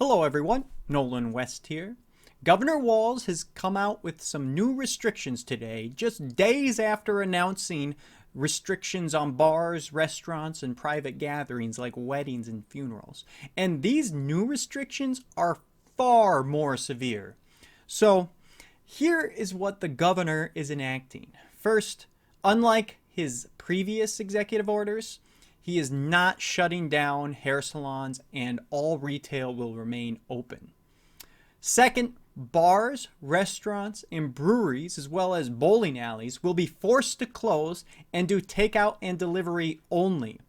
Hello everyone, Nolan West here. Governor Walz has come out with some new restrictions today, just days after announcing restrictions on bars, restaurants, and private gatherings like weddings and funerals. And these new restrictions are far more severe. So, here is what the governor is enacting. First, unlike his previous executive orders, he is not shutting down hair salons and all retail will remain open. Second, bars, restaurants, and breweries, as well as bowling alleys, will be forced to close and do takeout and delivery only.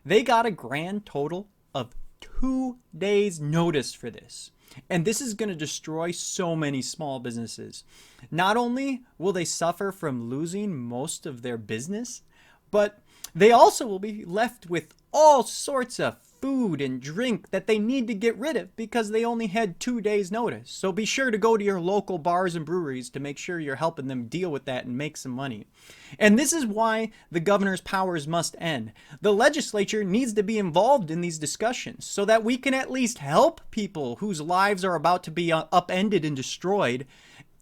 They got a grand total of 2 days' notice for this. And this is going to destroy so many small businesses. Not only will they suffer from losing most of their business, but they also will be left with all sorts of food and drink that they need to get rid of because they only had 2 days notice. So be sure to go to your local bars and breweries to make sure you're helping them deal with that and make some money. And this is why the governor's powers must end. The legislature needs to be involved in these discussions so that we can at least help people whose lives are about to be upended and destroyed,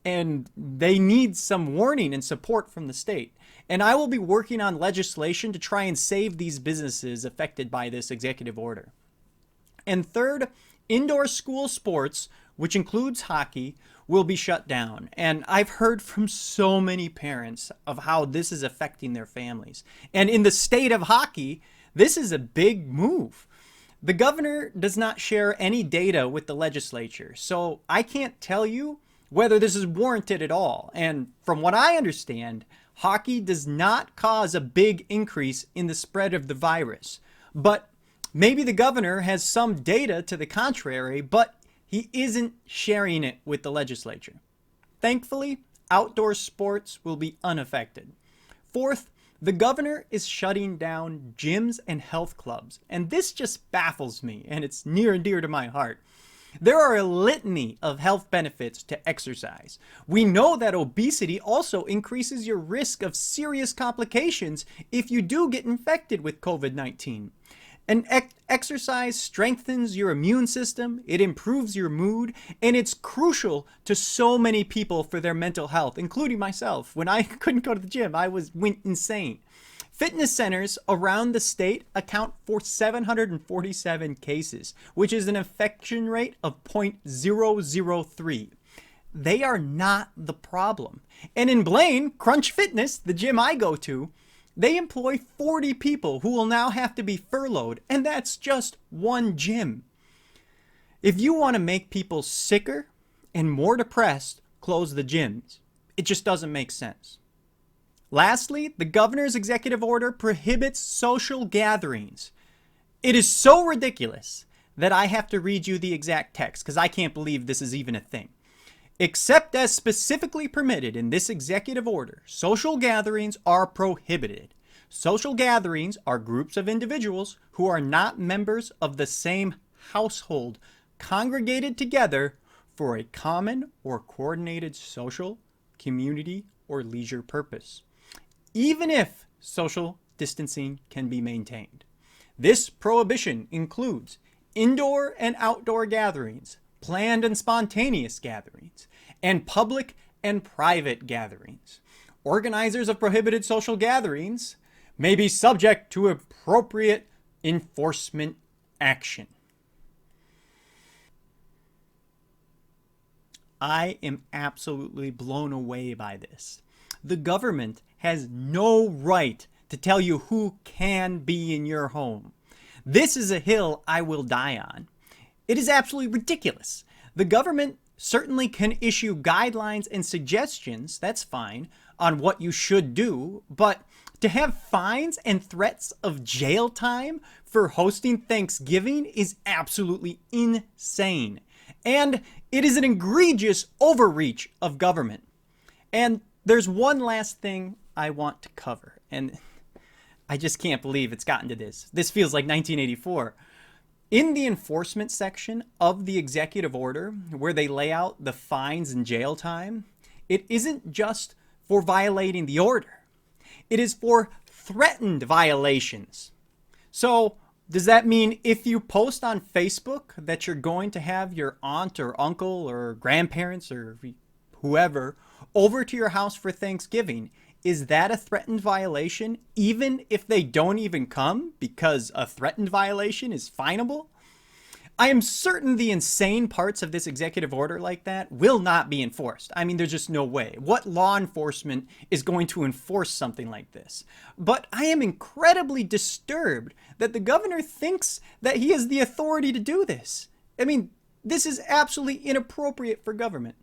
and they need some warning and support from the state. And I will be working on legislation to try and save these businesses affected by this executive order. And third, indoor school sports, which includes hockey, will be shut down. And I've heard from so many parents of how this is affecting their families. And in the state of hockey, this is a big move. The governor does not share any data with the legislature, so I can't tell you whether this is warranted at all. And from what I understand, hockey does not cause a big increase in the spread of the virus. But maybe the governor has some data to the contrary, but he isn't sharing it with the legislature. Thankfully, outdoor sports will be unaffected. Fourth, the governor is shutting down gyms and health clubs. And this just baffles me, and it's near and dear to my heart. There are a litany of health benefits to exercise. We know that obesity also increases your risk of serious complications if you do get infected with COVID-19. And exercise strengthens your immune system, it improves your mood, and it's crucial to so many people for their mental health, including myself. When I couldn't go to the gym, I went insane. Fitness centers around the state account for 747 cases, which is an infection rate of 0.003. They are not the problem. And in Blaine, Crunch Fitness, the gym I go to, they employ 40 people who will now have to be furloughed, and that's just one gym. If you want to make people sicker and more depressed, close the gyms. It just doesn't make sense. Lastly, the governor's executive order prohibits social gatherings. It is so ridiculous that I have to read you the exact text because I can't believe this is even a thing. Except as specifically permitted in this executive order, social gatherings are prohibited. Social gatherings are groups of individuals who are not members of the same household congregated together for a common or coordinated social, community, or leisure purpose, even if social distancing can be maintained. This prohibition includes indoor and outdoor gatherings, planned and spontaneous gatherings, and public and private gatherings. Organizers of prohibited social gatherings may be subject to appropriate enforcement action. I am absolutely blown away by this. The government has no right to tell you who can be in your home. This is a hill I will die on. It is absolutely ridiculous. The government certainly can issue guidelines and suggestions, that's fine, on what you should do, but to have fines and threats of jail time for hosting Thanksgiving is absolutely insane. And it is an egregious overreach of government. And there's one last thing I want to cover, and I just can't believe it's gotten to this. This feels like 1984. In the enforcement section of the executive order, where they lay out the fines and jail time, it isn't just for violating the order. It is for threatened violations. So Does that mean if you post on Facebook that you're going to have your aunt or uncle or grandparents or whoever over to your house for Thanksgiving, is that a threatened violation even if they don't even come because a threatened violation is finable? I am certain the insane parts of this executive order like that will not be enforced. I mean, there's just no way. What law enforcement is going to enforce something like this? But I am incredibly disturbed that the governor thinks that he has the authority to do this. I mean, this is absolutely inappropriate for government.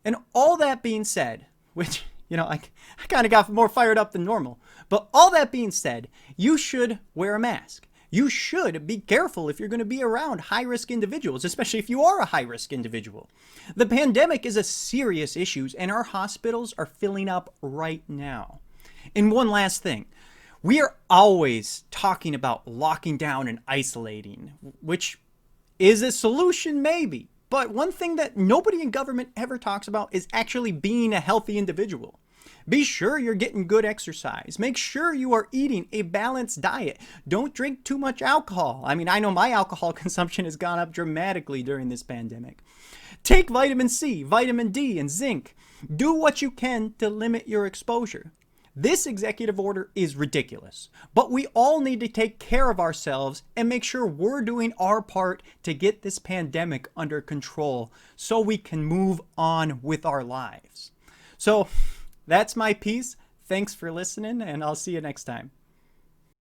And all that being said, which, I kind of got more fired up than normal, but all that being said, you should wear a mask. You should be careful if you're going to be around high-risk individuals, especially if you are a high-risk individual. The pandemic is a serious issue, and our hospitals are filling up right now. And one last thing. We are always talking about locking down and isolating, which is a solution maybe. But one thing that nobody in government ever talks about is actually being a healthy individual. Be sure you're getting good exercise. Make sure you are eating a balanced diet. Don't drink too much alcohol. I mean, I know my alcohol consumption has gone up dramatically during this pandemic. Take vitamin C, vitamin D, and zinc. Do what you can to limit your exposure. This executive order is ridiculous, but we all need to take care of ourselves and make sure we're doing our part to get this pandemic under control so we can move on with our lives. So, that's my piece. Thanks for listening, and I'll see you next time.